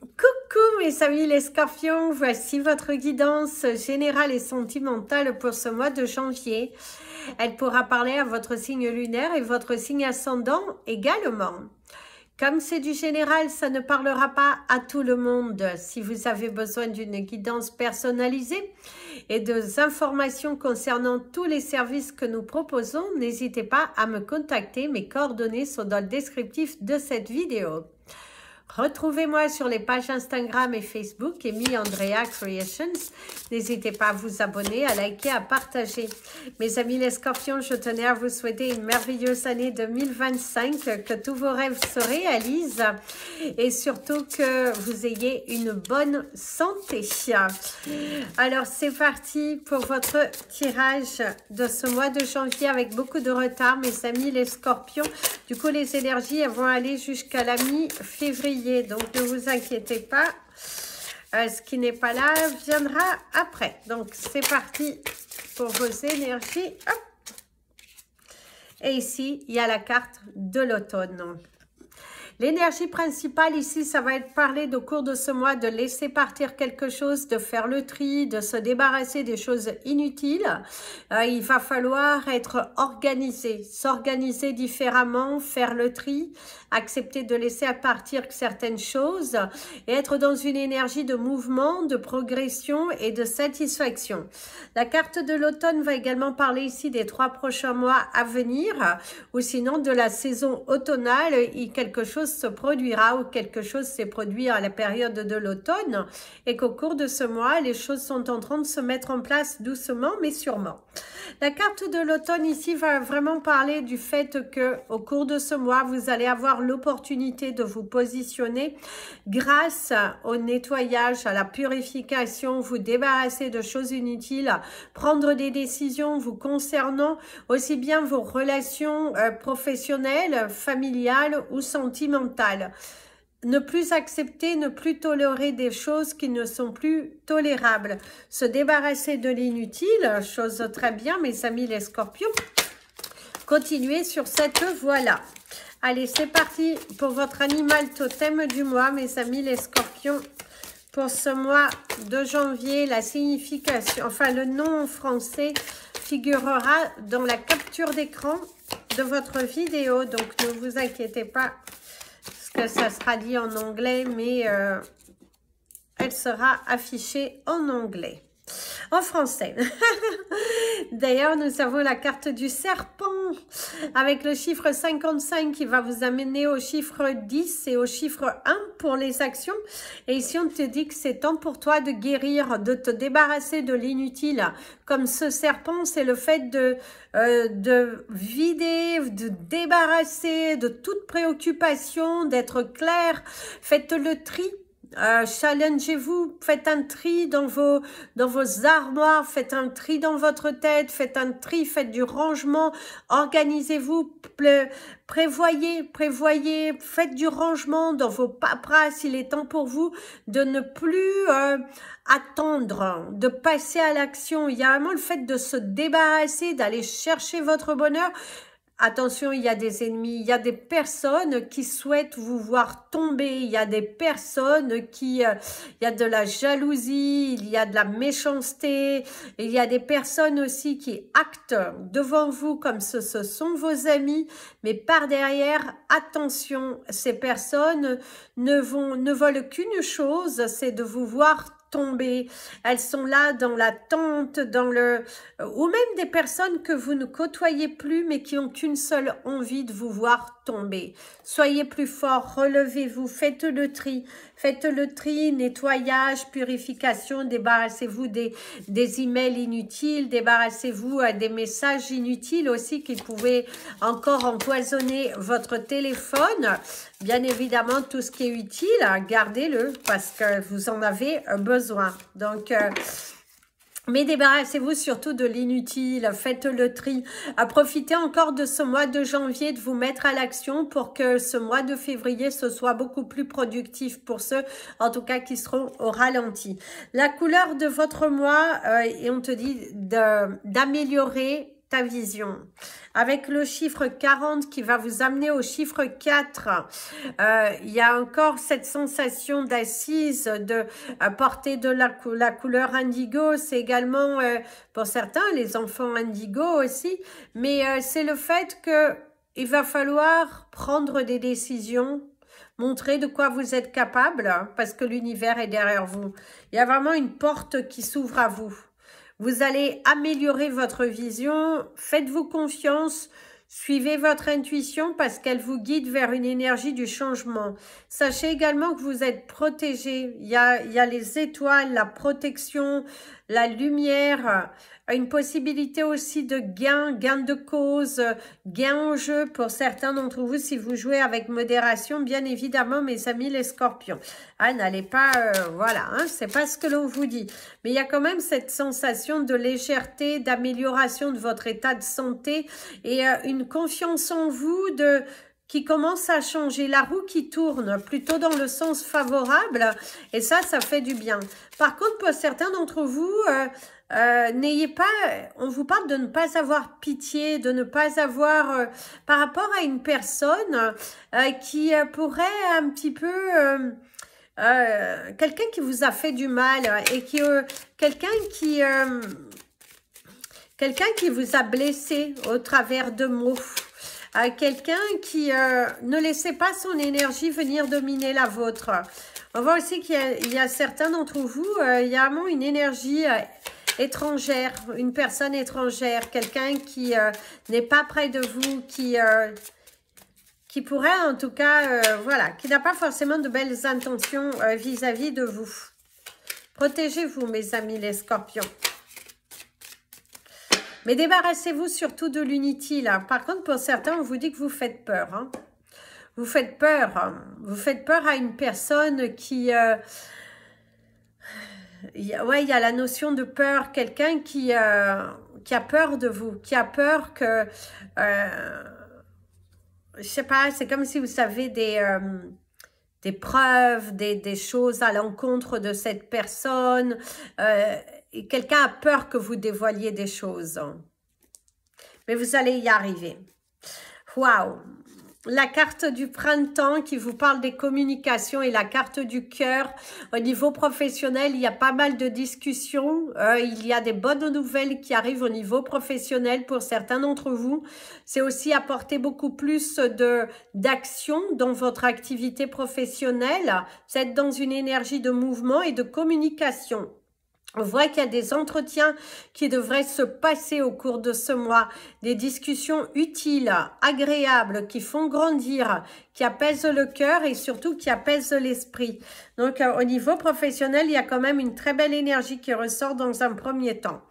Coucou mes amis les scorpions, voici votre guidance générale et sentimentale pour ce mois de janvier. Elle pourra parler à votre signe lunaire et votre signe ascendant également. Comme c'est du général, ça ne parlera pas à tout le monde. Si vous avez besoin d'une guidance personnalisée et des informations concernant tous les services que nous proposons, n'hésitez pas à me contacter. Mes coordonnées sont dans le descriptif de cette vidéo. Retrouvez-moi sur les pages Instagram et Facebook, Amy Andrea Creations. N'hésitez pas à vous abonner, à liker, à partager. Mes amis les scorpions, je tenais à vous souhaiter une merveilleuse année 2025, que tous vos rêves se réalisent et surtout que vous ayez une bonne santé. Alors c'est parti pour votre tirage de ce mois de janvier avec beaucoup de retard, mes amis les scorpions. Du coup, les énergies elles vont aller jusqu'à la mi-février. Donc, ne vous inquiétez pas. Ce qui n'est pas là viendra après. Donc, c'est parti pour vos énergies. Hop. Et ici, il y a la carte de l'automne. L'énergie principale ici, ça va être parler au cours de ce mois de laisser partir quelque chose, de faire le tri, de se débarrasser des choses inutiles. Il va falloir être organisé, s'organiser différemment, faire le tri, accepter de laisser partir certaines choses et être dans une énergie de mouvement, de progression et de satisfaction. La carte de l'automne va également parler ici des 3 prochains mois à venir ou sinon de la saison automnale et quelque chose se produira ou quelque chose s'est produit à la période de l'automne et qu'au cours de ce mois, les choses sont en train de se mettre en place doucement mais sûrement. La carte de l'automne ici va vraiment parler du fait que au cours de ce mois, vous allez avoir l'opportunité de vous positionner grâce au nettoyage, à la purification, vous débarrasser de choses inutiles, prendre des décisions vous concernant aussi bien vos relations professionnelles, familiales ou sentimentales. Ne plus accepter, ne plus tolérer des choses qui ne sont plus tolérables. Se débarrasser de l'inutile, chose très bien, mes amis les scorpions. Continuez sur cette voie-là. Allez, c'est parti pour votre animal totem du mois, mes amis les scorpions. Pour ce mois de janvier, la signification, enfin le nom en français figurera dans la capture d'écran de votre vidéo. Donc, ne vous inquiétez pas, parce que ça sera dit en anglais, mais elle sera affichée en anglais. En français. D'ailleurs, nous avons la carte du serpent avec le chiffre 55 qui va vous amener au chiffre 10 et au chiffre 1 pour les actions. Et ici, on te dit que c'est temps pour toi de guérir, de te débarrasser de l'inutile. Comme ce serpent, c'est le fait de vider, de débarrasser de toute préoccupation, d'être clair. Faites le tri. Challengez-vous, faites un tri dans vos armoires, faites un tri dans votre tête, faites un tri, faites du rangement, organisez-vous, prévoyez, faites du rangement dans vos paperasses. Il est temps pour vous de ne plus attendre, de passer à l'action. Il y a vraiment le fait de se débarrasser, d'aller chercher votre bonheur. Attention, il y a des ennemis, il y a des personnes qui souhaitent vous voir tomber, il y a des personnes qui, il y a de la jalousie, il y a de la méchanceté, il y a des personnes aussi qui actent devant vous comme ce sont vos amis, mais par derrière, attention, ces personnes ne veulent qu'une chose, c'est de vous voir tomber. Elles sont là dans l'attente, ou même des personnes que vous ne côtoyez plus mais qui ont qu'une seule envie de vous voir tomber. Soyez plus fort, relevez-vous, faites le tri, nettoyage, purification, débarrassez-vous des emails inutiles, débarrassez-vous des messages inutiles aussi qui pouvaient encore empoisonner votre téléphone. Bien évidemment, tout ce qui est utile, gardez-le parce que vous en avez besoin. Donc, mais débarrassez-vous surtout de l'inutile, faites le tri. Profitez encore de ce mois de janvier, de vous mettre à l'action pour que ce mois de février, ce soit beaucoup plus productif pour ceux, en tout cas, qui seront au ralenti. La couleur de votre mois, et on te dit d'améliorer ta vision. Avec le chiffre 40 qui va vous amener au chiffre 4, il y a encore cette sensation d'assise, de porter de la couleur indigo. C'est également, pour certains, les enfants indigo aussi. Mais c'est le fait que il va falloir prendre des décisions, montrer de quoi vous êtes capable, parce que l'univers est derrière vous. Il y a vraiment une porte qui s'ouvre à vous. Vous allez améliorer votre vision, faites-vous confiance, suivez votre intuition parce qu'elle vous guide vers une énergie du changement. Sachez également que vous êtes protégé. Il y a les étoiles, la protection, la lumière, une possibilité aussi de gain de cause, gain en jeu pour certains d'entre vous si vous jouez avec modération, bien évidemment, mes amis les scorpions. Ah, n'allez pas, voilà, hein, c'est pas ce que l'on vous dit. Mais il y a quand même cette sensation de légèreté, d'amélioration de votre état de santé et une confiance en vous qui commence à changer, la roue qui tourne plutôt dans le sens favorable et ça fait du bien. Par contre, pour certains d'entre vous, n'ayez pas, on vous parle de ne pas avoir pitié, de ne pas avoir, par rapport à une personne qui pourrait un petit peu, quelqu'un qui vous a fait du mal et qui, quelqu'un qui vous a blessé au travers de mots. Quelqu'un qui ne laissait pas son énergie venir dominer la vôtre. On voit aussi qu'il y a certains d'entre vous, il y a vraiment une énergie étrangère, une personne étrangère, quelqu'un qui n'est pas près de vous, qui pourrait en tout cas, voilà, qui n'a pas forcément de belles intentions vis-à-vis de vous. Protégez-vous, mes amis les scorpions. Mais débarrassez-vous surtout de l'inutile. Hein. Par contre, pour certains, on vous dit que vous faites peur. Hein. Vous faites peur. Hein. Vous faites peur à une personne qui... il y a la notion de peur. Quelqu'un qui a peur de vous. Qui a peur que... je sais pas, c'est comme si vous savez des preuves, des choses à l'encontre de cette personne. Quelqu'un a peur que vous dévoiliez des choses. Mais vous allez y arriver. Waouh! La carte du printemps qui vous parle des communications et la carte du cœur. Au niveau professionnel, il y a pas mal de discussions. Il y a des bonnes nouvelles qui arrivent au niveau professionnel pour certains d'entre vous. C'est aussi apporter beaucoup plus d'action dans votre activité professionnelle. Vous êtes dans une énergie de mouvement et de communication. On voit qu'il y a des entretiens qui devraient se passer au cours de ce mois, des discussions utiles, agréables, qui font grandir, qui apaisent le cœur et surtout qui apaisent l'esprit. Donc au niveau professionnel, il y a quand même une très belle énergie qui ressort dans un premier temps.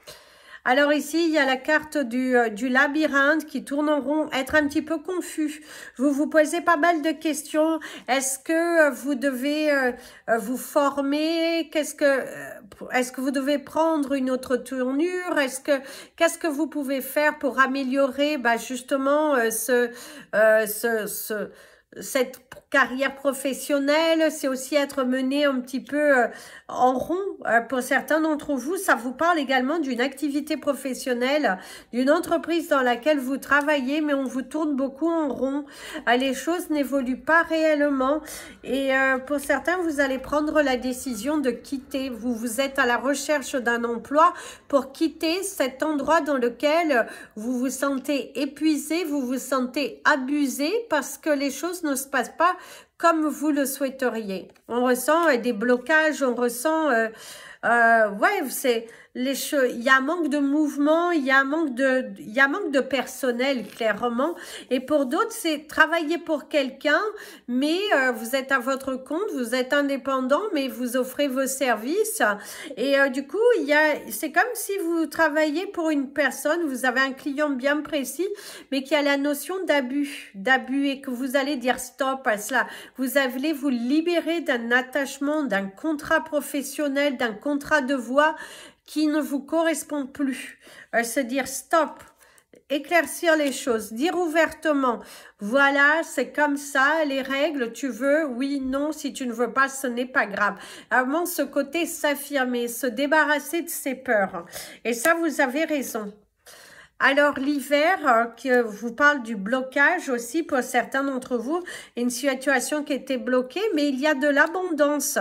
Alors ici, il y a la carte du labyrinthe qui tourne en rond, être un petit peu confus. Vous vous posez pas mal de questions. Est-ce que vous devez vous former? Est-ce que vous devez prendre une autre tournure? Qu'est-ce que vous pouvez faire pour améliorer justement cette carrière professionnelle? C'est aussi être mené un petit peu en rond. Pour certains d'entre vous, ça vous parle également d'une activité professionnelle, d'une entreprise dans laquelle vous travaillez, mais on vous tourne beaucoup en rond. Les choses n'évoluent pas réellement et pour certains, vous allez prendre la décision de quitter. Vous êtes à la recherche d'un emploi pour quitter cet endroit dans lequel vous vous sentez épuisé, vous vous sentez abusé parce que les choses ne se passent pas comme vous le souhaiteriez. On ressent des blocages, on ressent... il y a un manque de mouvement, il y a un manque de personnel, clairement. Et pour d'autres, c'est travailler pour quelqu'un, mais vous êtes à votre compte, vous êtes indépendant, mais vous offrez vos services. Et du coup, c'est comme si vous travaillez pour une personne, vous avez un client bien précis, mais qui a la notion d'abus, et que vous allez dire stop à cela. Vous allez vous libérer d'un attachement, d'un contrat professionnel, d'un contrat de voix qui ne vous correspond plus. Se dire stop, éclaircir les choses, dire ouvertement, voilà, c'est comme ça, les règles, tu veux, oui, non, si tu ne veux pas, ce n'est pas grave. Vraiment, ce côté s'affirmer, se débarrasser de ses peurs. Et ça, vous avez raison. Alors l'hiver, que vous parle du blocage aussi pour certains d'entre vous, une situation qui était bloquée, mais il y a de l'abondance.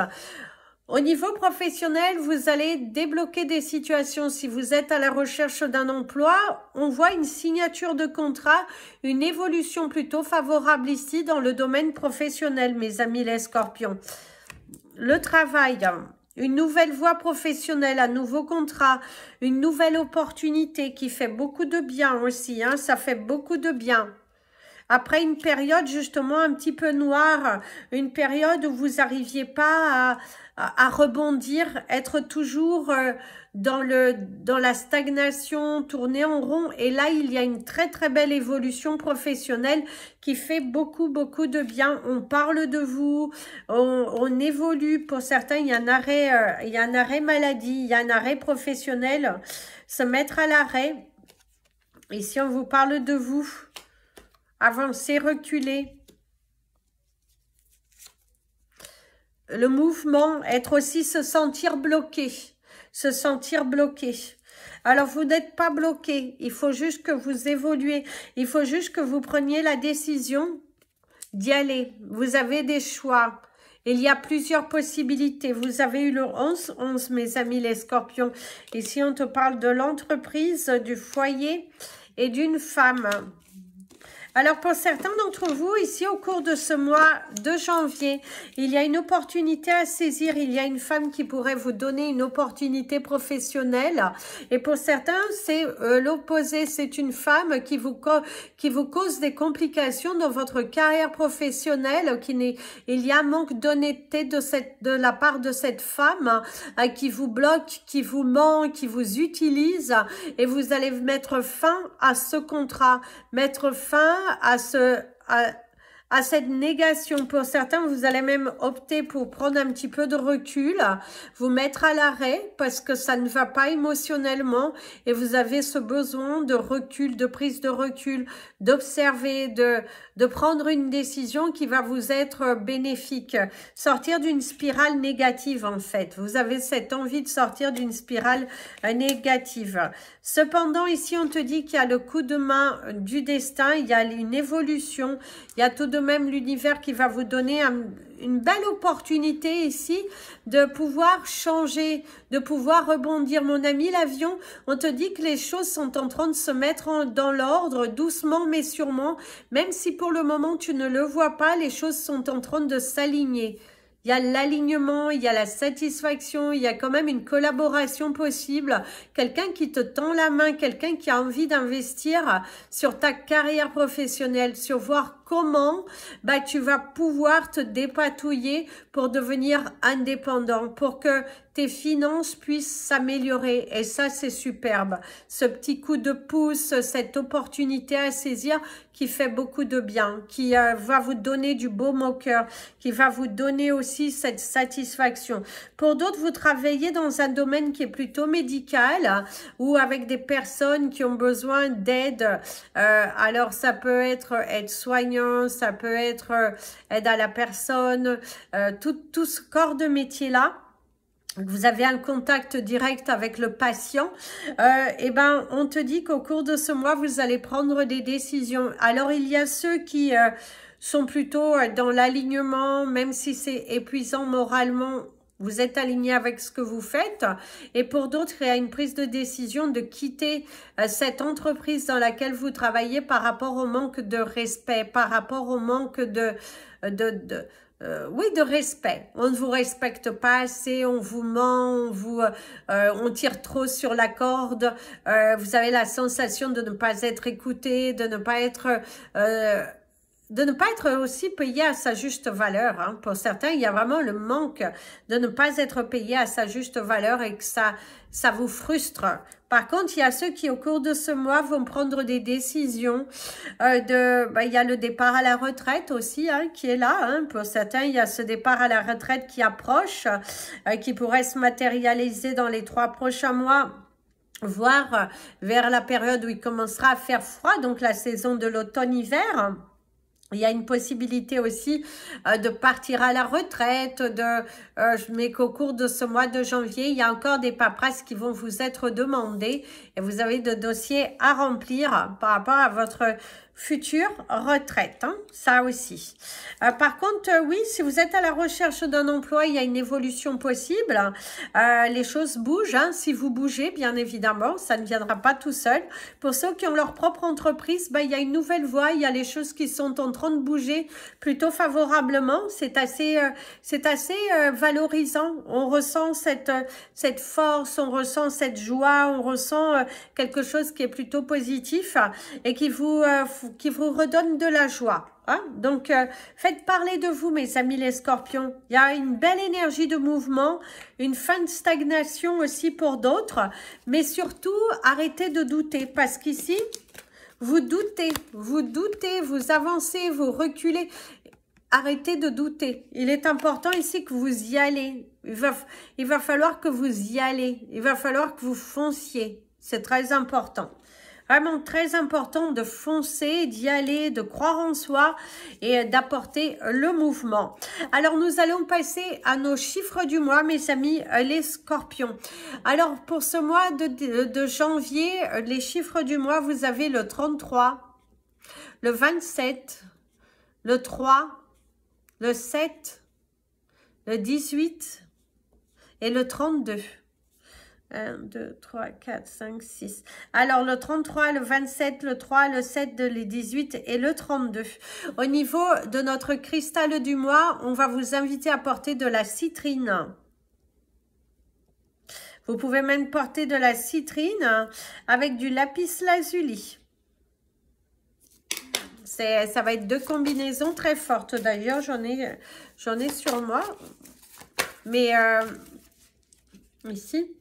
Au niveau professionnel, vous allez débloquer des situations. Si vous êtes à la recherche d'un emploi, on voit une signature de contrat, une évolution plutôt favorable ici dans le domaine professionnel, mes amis les scorpions. Le travail, une nouvelle voie professionnelle, un nouveau contrat, une nouvelle opportunité qui fait beaucoup de bien aussi, hein, ça fait beaucoup de bien. Après une période justement un petit peu noire, une période où vous n'arriviez pas à rebondir, être toujours dans la stagnation, tourner en rond. Et là, il y a une très très belle évolution professionnelle qui fait beaucoup beaucoup de bien. On parle de vous, on évolue. Pour certains, il y a un arrêt maladie, il y a un arrêt professionnel, se mettre à l'arrêt. Ici, on vous parle de vous. Avancer, reculer. Le mouvement, être aussi se sentir bloqué. Se sentir bloqué. Alors, vous n'êtes pas bloqué. Il faut juste que vous évoluez. Il faut juste que vous preniez la décision d'y aller. Vous avez des choix. Il y a plusieurs possibilités. Vous avez eu le 11, mes amis les scorpions. Ici, on te parle de l'entreprise, du foyer et d'une femme. Alors, pour certains d'entre vous, ici, au cours de ce mois de janvier, il y a une opportunité à saisir. Il y a une femme qui pourrait vous donner une opportunité professionnelle. Et pour certains, c'est l'opposé. C'est une femme qui vous cause des complications dans votre carrière professionnelle. Il y a un manque d'honnêteté de la part de cette femme qui vous bloque, qui vous ment, qui vous utilise. Et vous allez mettre fin à ce contrat, mettre fin à cette négation. Pour certains, vous allez même opter pour prendre un petit peu de recul, vous mettre à l'arrêt parce que ça ne va pas émotionnellement et vous avez ce besoin de recul, de prise de recul, d'observer, de prendre une décision qui va vous être bénéfique. Sortir d'une spirale négative en fait. Vous avez cette envie de sortir d'une spirale négative. Cependant, ici, on te dit qu'il y a le coup de main du destin, il y a une évolution, il y a tout de même l'univers qui va vous donner une belle opportunité ici de pouvoir changer, de pouvoir rebondir. Mon ami l'avion, on te dit que les choses sont en train de se mettre dans l'ordre, doucement mais sûrement, même si pour le moment tu ne le vois pas, les choses sont en train de s'aligner. Il y a l'alignement, il y a la satisfaction, il y a quand même une collaboration possible. Quelqu'un qui te tend la main, quelqu'un qui a envie d'investir sur ta carrière professionnelle, sur voir comment tu vas pouvoir te dépatouiller pour devenir indépendant, pour que tes finances puissent s'améliorer. Et ça, c'est superbe. Ce petit coup de pouce, cette opportunité à saisir qui fait beaucoup de bien, qui va vous donner du baume au cœur, qui va vous donner aussi cette satisfaction. Pour d'autres, vous travaillez dans un domaine qui est plutôt médical ou avec des personnes qui ont besoin d'aide. Alors, ça peut être aide-soignant, ça peut être aide à la personne, tout ce corps de métier-là. Vous avez un contact direct avec le patient, on te dit qu'au cours de ce mois, vous allez prendre des décisions. Alors, il y a ceux qui sont plutôt dans l'alignement, même si c'est épuisant moralement, vous êtes aligné avec ce que vous faites. Et pour d'autres, il y a une prise de décision de quitter cette entreprise dans laquelle vous travaillez par rapport au manque de respect, par rapport au manque de respect. On ne vous respecte pas assez, on vous ment, on tire trop sur la corde. Vous avez la sensation de ne pas être écouté, de ne pas être aussi payé à sa juste valeur. Hein. Pour certains, il y a vraiment le manque de ne pas être payé à sa juste valeur et que ça vous frustre. Par contre, il y a ceux qui, au cours de ce mois, vont prendre des décisions. Il y a le départ à la retraite aussi qui est là. Hein. Pour certains, il y a ce départ à la retraite qui approche, qui pourrait se matérialiser dans les 3 prochains mois, voire vers la période où il commencera à faire froid, donc la saison de l'automne-hiver. Il y a une possibilité aussi de partir à la retraite, mais qu'au cours de ce mois de janvier, il y a encore des paperasses qui vont vous être demandées et vous avez de dossiers à remplir par rapport à votre future retraite, hein, ça aussi. Par contre, oui, si vous êtes à la recherche d'un emploi, il y a une évolution possible. Les choses bougent, hein, si vous bougez, bien évidemment, ça ne viendra pas tout seul. Pour ceux qui ont leur propre entreprise, ben, il y a une nouvelle voie, il y a les choses qui sont en train de bouger plutôt favorablement. C'est assez valorisant. On ressent cette force, on ressent cette joie, on ressent quelque chose qui est plutôt positif et qui vous redonne de la joie. Hein? Donc, faites parler de vous, mes amis les scorpions. Il y a une belle énergie de mouvement, une fin de stagnation aussi pour d'autres, mais surtout, arrêtez de douter, parce qu'ici, vous doutez, vous avancez, vous reculez. Arrêtez de douter. Il est important ici que vous y allez. Il va falloir que vous y allez. Il va falloir que vous fonciez. C'est très important. Vraiment très important de foncer, d'y aller, de croire en soi et d'apporter le mouvement. Alors, nous allons passer à nos chiffres du mois, mes amis, les scorpions. Alors, pour ce mois de janvier, les chiffres du mois, vous avez le 33, le 27, le 3, le 7, le 18 et le 32. 1, 2, 3, 4, 5, 6. Alors, le 33, le 27, le 3, le 7, le 18 et le 32. Au niveau de notre cristal du mois, on va vous inviter à porter de la citrine. Vous pouvez même porter de la citrine avec du lapis lazuli. Ça va être deux combinaisons très fortes. D'ailleurs, j'en ai sur moi. Mais ici.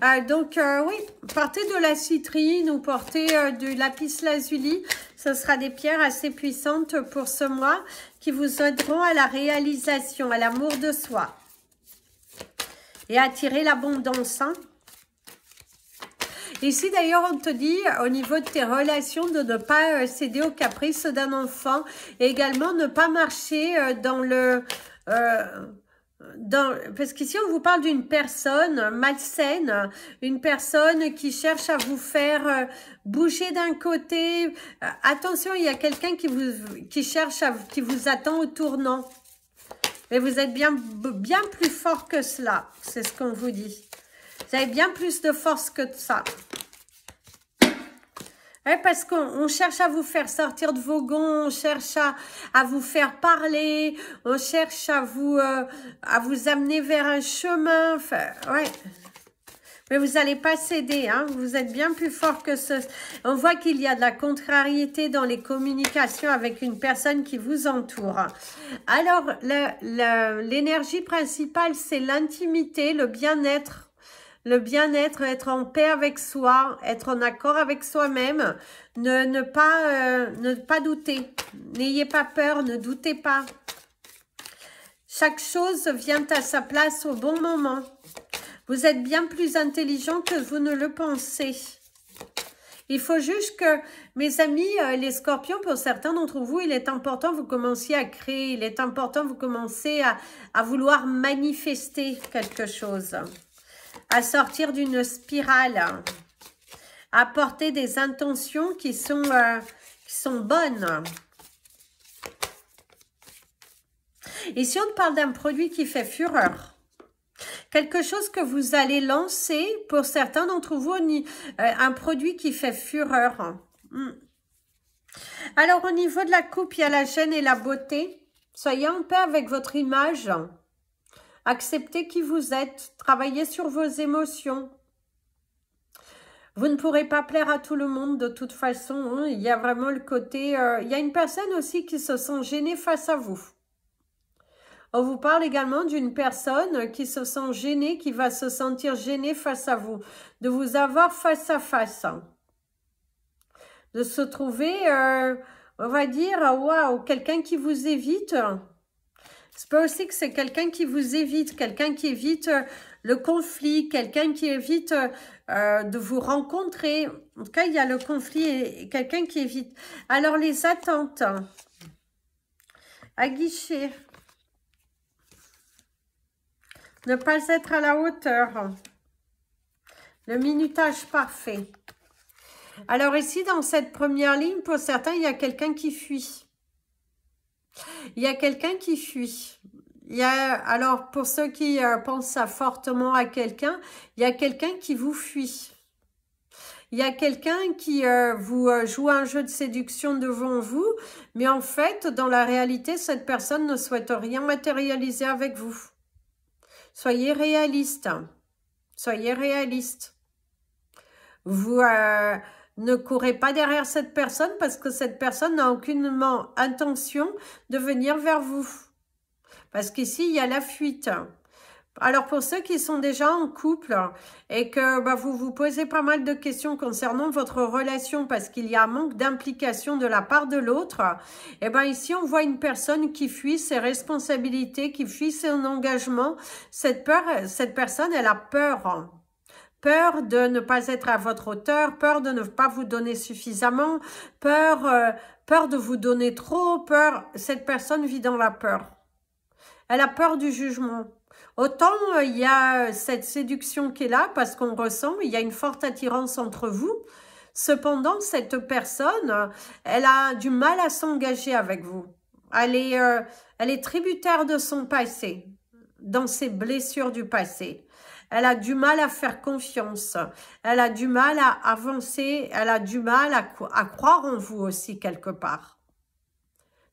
Oui, portez de la citrine ou portez du lapis lazuli. Ce sera des pierres assez puissantes pour ce mois qui vous aideront à la réalisation, à l'amour de soi. Et à attirer l'abondance, hein. Ici, d'ailleurs, on te dit, au niveau de tes relations, de ne pas céder aux caprices d'un enfant. Et également, ne pas marcher dans le... parce qu'ici, on vous parle d'une personne malsaine, une personne qui cherche à vous faire bouger d'un côté. Attention, il y a quelqu'un qui vous attend au tournant. Mais vous êtes bien plus fort que cela, c'est ce qu'on vous dit. Vous avez bien plus de force que ça. Ouais, parce qu'on cherche à vous faire sortir de vos gonds, on cherche à vous faire parler, on cherche à vous amener vers un chemin. Enfin, ouais. Mais vous n'allez pas céder, hein. Vous êtes bien plus fort que ce... On voit qu'il y a de la contrariété dans les communications avec une personne qui vous entoure. Alors, l'énergie principale, c'est l'intimité, le bien-être. Le bien-être, être en paix avec soi, être en accord avec soi-même, ne pas douter. N'ayez pas peur, ne doutez pas. Chaque chose vient à sa place au bon moment. Vous êtes bien plus intelligent que vous ne le pensez. Il faut juste que, mes amis, les scorpions, pour certains d'entre vous, il est important que vous commenciez à créer. Il est important que vous commenciez à vouloir manifester quelque chose. À sortir d'une spirale, à porter des intentions qui sont bonnes. Ici, on parle d'un produit qui fait fureur. Quelque chose que vous allez lancer, pour certains d'entre vous, un produit qui fait fureur. Alors, au niveau de la coupe, il y a la gêne et la beauté. Soyez en paix avec votre image. Acceptez qui vous êtes, travaillez sur vos émotions. Vous ne pourrez pas plaire à tout le monde de toute façon. Hein. Il y a vraiment le côté... il y a une personne aussi qui se sent gênée face à vous. On vous parle également d'une personne qui se sent gênée, qui va se sentir gênée face à vous. De vous avoir face à face. De se trouver, on va dire, waouh, quelqu'un qui vous évite... C'est pas aussi que c'est quelqu'un qui vous évite, quelqu'un qui évite le conflit, quelqu'un qui évite de vous rencontrer. En tout cas, il y a le conflit et quelqu'un qui évite. Alors, les attentes à guichet. Ne pas être à la hauteur. Le minutage parfait. Alors ici, dans cette première ligne, pour certains, il y a quelqu'un qui fuit. Il y a quelqu'un qui fuit. Alors, pour ceux qui pensent fortement à quelqu'un, il y a quelqu'un qui vous fuit. Il y a quelqu'un qui vous joue un jeu de séduction devant vous, mais en fait, dans la réalité, cette personne ne souhaite rien matérialiser avec vous. Soyez réaliste. Soyez réaliste. Vous ne courez pas derrière cette personne parce que cette personne n'a aucunement intention de venir vers vous. Parce qu'ici, il y a la fuite. Alors, pour ceux qui sont déjà en couple et que vous vous posez pas mal de questions concernant votre relation parce qu'il y a un manque d'implication de la part de l'autre, et ici, on voit une personne qui fuit ses responsabilités, qui fuit son engagement. Cette personne, elle a peur. Peur de ne pas être à votre hauteur, peur de ne pas vous donner suffisamment, peur de vous donner trop, peur. Cette personne vit dans la peur. Elle a peur du jugement. Autant il y a cette séduction qui est là parce qu'on ressent, il y a une forte attirance entre vous. Cependant, cette personne, elle a du mal à s'engager avec vous. Elle est tributaire de son passé, dans ses blessures du passé. Elle a du mal à faire confiance. Elle a du mal à avancer. Elle a du mal à croire en vous aussi quelque part.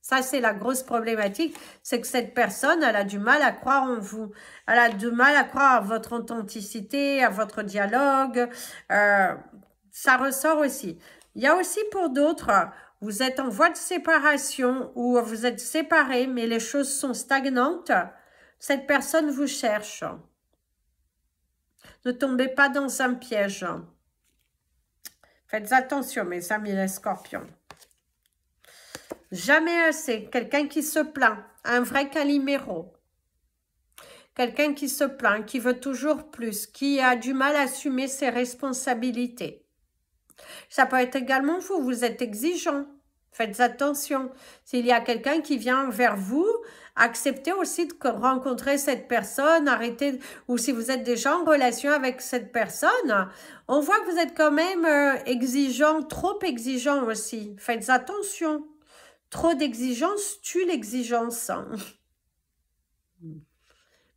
Ça, c'est la grosse problématique. C'est que cette personne, elle a du mal à croire en vous. Elle a du mal à croire à votre authenticité, à votre dialogue. Ça ressort aussi. Il y a aussi pour d'autres, vous êtes en voie de séparation ou vous êtes séparés, mais les choses sont stagnantes. Cette personne vous cherche. Ne tombez pas dans un piège. Faites attention, mes amis les scorpions. Jamais assez. Quelqu'un qui se plaint. Un vrai caliméro. Quelqu'un qui se plaint, qui veut toujours plus, qui a du mal à assumer ses responsabilités. Ça peut être également vous. Vous êtes exigeant. Faites attention. S'il y a quelqu'un qui vient vers vous, acceptez aussi de rencontrer cette personne, arrêtez, ou si vous êtes déjà en relation avec cette personne, on voit que vous êtes quand même exigeant, trop exigeant aussi. Faites attention. Trop d'exigence tue l'exigence.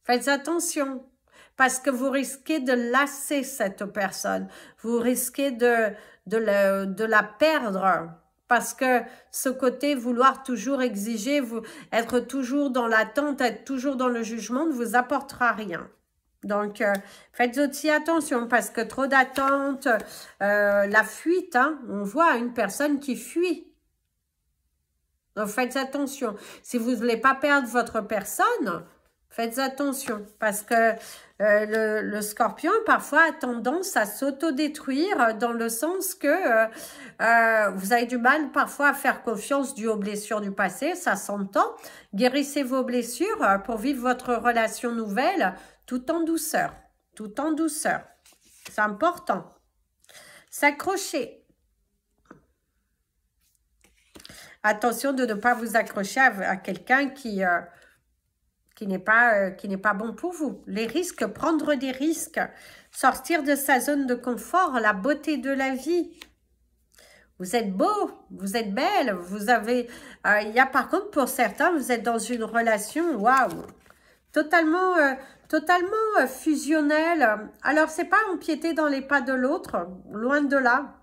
Faites attention. Parce que vous risquez de lasser cette personne. Vous risquez de la perdre. Parce que ce côté vouloir toujours exiger, être toujours dans l'attente, être toujours dans le jugement ne vous apportera rien. Donc, faites aussi attention parce que trop d'attente, la fuite, hein, on voit une personne qui fuit. Donc, faites attention. Si vous ne voulez pas perdre votre personne, faites attention parce que le scorpion, parfois, a tendance à s'autodétruire dans le sens que vous avez du mal parfois à faire confiance dû aux blessures du passé, ça s'entend. Guérissez vos blessures pour vivre votre relation nouvelle tout en douceur. Tout en douceur. C'est important. S'accrocher. Attention de ne pas vous accrocher à quelqu'un qui n'est pas bon pour vous. Les risques, prendre des risques, sortir de sa zone de confort, la beauté de la vie. Vous êtes beau, vous êtes belle, vous avez... il y a par contre pour certains, vous êtes dans une relation, waouh, totalement fusionnelle. Alors, c'est pas empiéter dans les pas de l'autre, loin de là.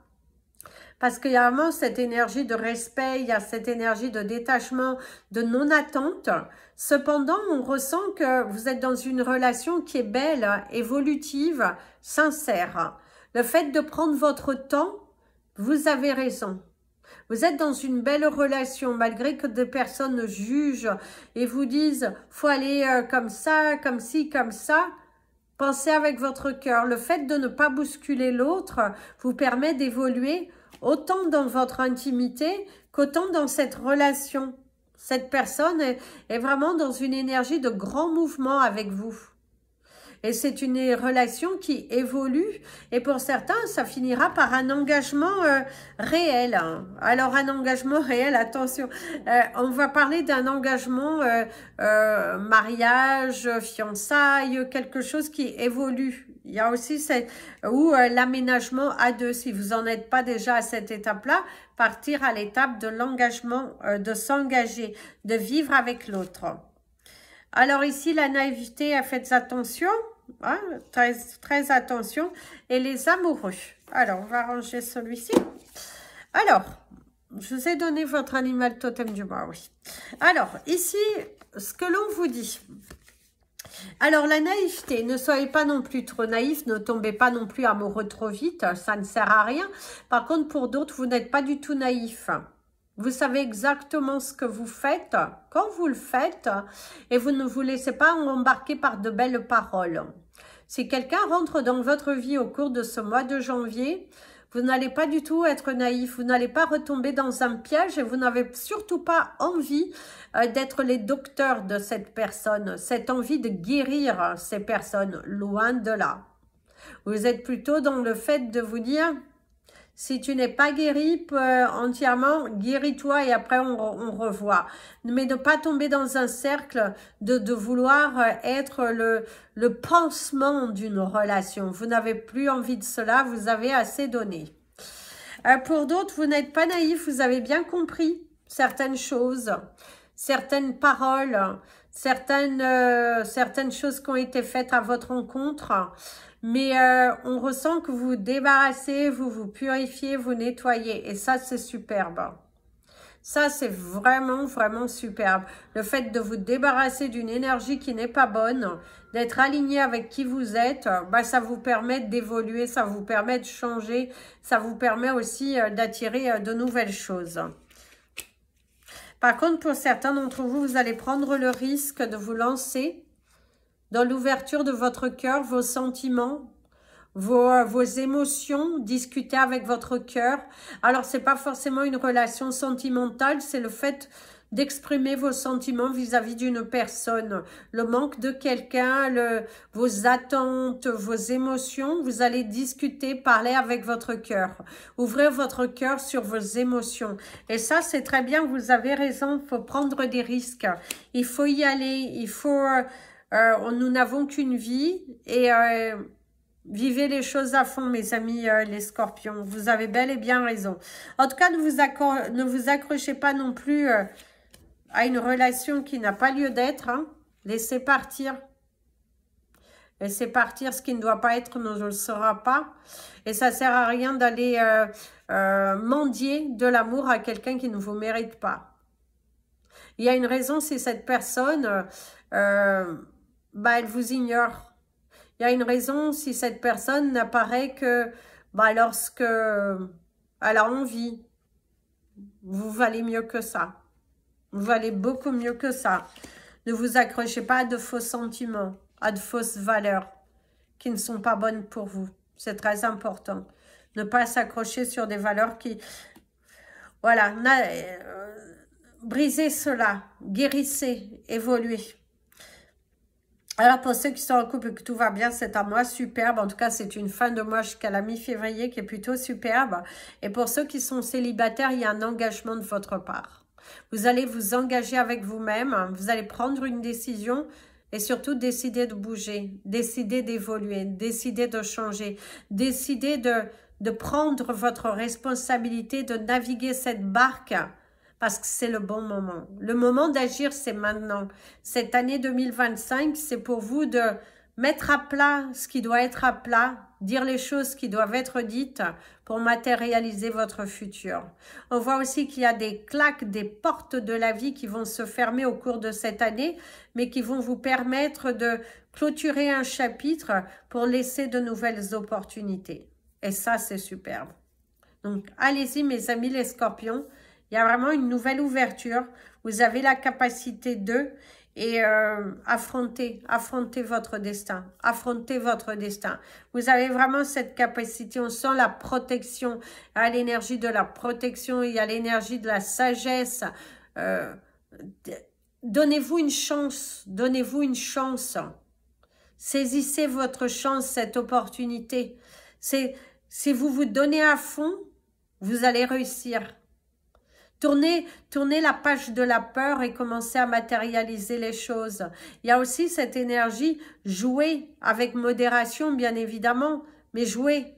Parce qu'il y a vraiment cette énergie de respect, il y a cette énergie de détachement, de non-attente. Cependant, on ressent que vous êtes dans une relation qui est belle, évolutive, sincère. Le fait de prendre votre temps, vous avez raison. Vous êtes dans une belle relation, malgré que des personnes jugent et vous disent « faut aller comme ça, comme ci, comme ça ». Pensez avec votre cœur. Le fait de ne pas bousculer l'autre vous permet d'évoluer autant dans votre intimité qu'autant dans cette relation. Cette personne est vraiment dans une énergie de grand mouvement avec vous. Et c'est une relation qui évolue. Et pour certains, ça finira par un engagement réel. Alors, un engagement réel, attention. On va parler d'un engagement mariage, fiançailles, quelque chose qui évolue. Il y a aussi l'aménagement à deux. Si vous n'en êtes pas déjà à cette étape-là, partir à l'étape de l'engagement, de s'engager, de vivre avec l'autre. Alors ici, la naïveté, faites attention, hein, très attention. Et les amoureux. Alors, on va ranger celui-ci. Alors, je vous ai donné votre animal totem du mois, oui. Alors, ici, ce que l'on vous dit. Alors, la naïveté, ne soyez pas non plus trop naïf, ne tombez pas non plus amoureux trop vite, ça ne sert à rien. Par contre, pour d'autres, vous n'êtes pas du tout naïf. Vous savez exactement ce que vous faites, quand vous le faites, et vous ne vous laissez pas embarquer par de belles paroles. Si quelqu'un rentre dans votre vie au cours de ce mois de janvier, vous n'allez pas du tout être naïf, vous n'allez pas retomber dans un piège et vous n'avez surtout pas envie d'être les docteurs de cette personne, cette envie de guérir ces personnes, loin de là. Vous êtes plutôt dans le fait de vous dire... Si tu n'es pas guéri entièrement, guéris-toi et après on revoit. Mais ne pas tomber dans un cercle de vouloir être le pansement d'une relation. Vous n'avez plus envie de cela, vous avez assez donné. Pour d'autres, vous n'êtes pas naïf, vous avez bien compris certaines choses, certaines paroles, certaines choses qui ont été faites à votre rencontre. Mais on ressent que vous vous débarrassez, vous vous purifiez, vous nettoyez. Et ça, c'est superbe. Ça, c'est vraiment, vraiment superbe. Le fait de vous débarrasser d'une énergie qui n'est pas bonne, d'être aligné avec qui vous êtes, bah, ça vous permet d'évoluer, ça vous permet de changer, ça vous permet aussi d'attirer de nouvelles choses. Par contre, pour certains d'entre vous, vous allez prendre le risque de vous lancer dans l'ouverture de votre cœur, vos sentiments, vos émotions, discuter avec votre cœur. Alors, c'est pas forcément une relation sentimentale, c'est le fait d'exprimer vos sentiments vis-à-vis d'une personne. Le manque de quelqu'un, vos attentes, vos émotions, vous allez discuter, parler avec votre cœur. Ouvrir votre cœur sur vos émotions. Et ça, c'est très bien, vous avez raison, il faut prendre des risques. Il faut y aller, il faut... nous n'avons qu'une vie et vivez les choses à fond, mes amis les scorpions. Vous avez bel et bien raison. En tout cas, ne vous accrochez pas non plus à une relation qui n'a pas lieu d'être. Hein. Laissez partir. Laissez partir ce qui ne doit pas être, ne le sera pas. Et ça ne sert à rien d'aller mendier de l'amour à quelqu'un qui ne vous mérite pas. Il y a une raison, c'est cette personne... bah, elle vous ignore. Il y a une raison si cette personne n'apparaît que bah, lorsque elle a envie. Vous valez mieux que ça. Vous valez beaucoup mieux que ça. Ne vous accrochez pas à de faux sentiments, à de fausses valeurs qui ne sont pas bonnes pour vous. C'est très important. Ne pas s'accrocher sur des valeurs qui... Voilà. Brisez cela. Guérissez. Évoluez. Alors, pour ceux qui sont en couple et que tout va bien, c'est un mois superbe. En tout cas, c'est une fin de mois jusqu'à la mi-février qui est plutôt superbe. Et pour ceux qui sont célibataires, il y a un engagement de votre part. Vous allez vous engager avec vous-même. Vous allez prendre une décision et surtout décider de bouger, décider d'évoluer, décider de changer, décider de prendre votre responsabilité, de naviguer cette barque. Parce que c'est le bon moment. Le moment d'agir, c'est maintenant. Cette année 2025, c'est pour vous de mettre à plat ce qui doit être à plat, dire les choses qui doivent être dites pour matérialiser votre futur. On voit aussi qu'il y a des claques, des portes de la vie qui vont se fermer au cours de cette année, mais qui vont vous permettre de clôturer un chapitre pour laisser de nouvelles opportunités. Et ça, c'est superbe. Donc, allez-y, mes amis les scorpions. Il y a vraiment une nouvelle ouverture. Vous avez la capacité et affronter votre destin. Affronter votre destin. Vous avez vraiment cette capacité. On sent la protection. Il y a l'énergie de la protection. Il y a l'énergie de la sagesse. Donnez-vous une chance, donnez-vous une chance. Saisissez votre chance, cette opportunité. Si vous vous donnez à fond, vous allez réussir. Tournez la page de la peur et commencez à matérialiser les choses. Il y a aussi cette énergie, jouez avec modération bien évidemment, mais jouez,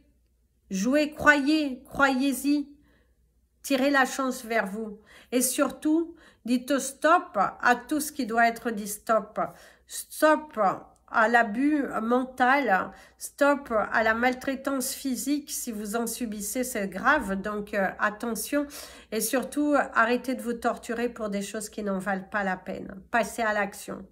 croyez-y, tirez la chance vers vous. Et surtout, dites stop à tout ce qui doit être dit stop. Stop à l'abus mental, stop à la maltraitance physique, si vous en subissez, c'est grave, donc attention, et surtout, arrêtez de vous torturer pour des choses qui n'en valent pas la peine. Passez à l'action.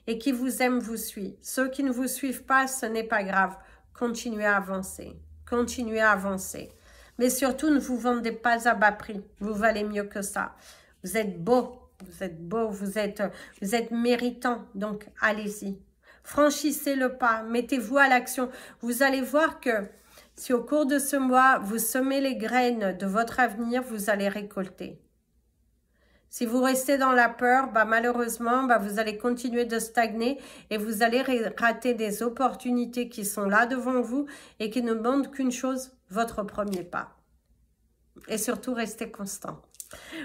Et qui vous aime vous suit. Ceux qui ne vous suivent pas, ce n'est pas grave. Continuez à avancer. Continuez à avancer. Mais surtout, ne vous vendez pas à bas prix. Vous valez mieux que ça. Vous êtes beau. Vous êtes beau, vous êtes méritant, donc allez-y. Franchissez le pas, mettez-vous à l'action. Vous allez voir que si au cours de ce mois, vous semez les graines de votre avenir, vous allez récolter. Si vous restez dans la peur, malheureusement, vous allez continuer de stagner et vous allez rater des opportunités qui sont là devant vous et qui ne demandent qu'une chose, votre premier pas. Et surtout, restez constant.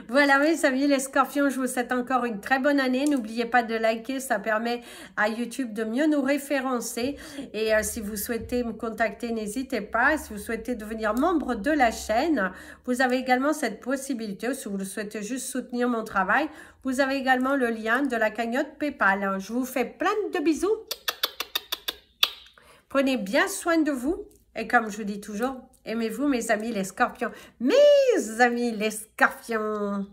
Voilà mes amis les scorpions, je vous souhaite encore une très bonne année. N'oubliez pas de liker, ça permet à YouTube de mieux nous référencer. Et si vous souhaitez me contacter, n'hésitez pas. Si vous souhaitez devenir membre de la chaîne, vous avez également cette possibilité. Si vous souhaitez juste soutenir mon travail, vous avez également le lien de la cagnotte PayPal. Je vous fais plein de bisous. Prenez bien soin de vous. Et comme je vous dis toujours, aimez-vous mes amis les scorpions. Mes amis les scorpions.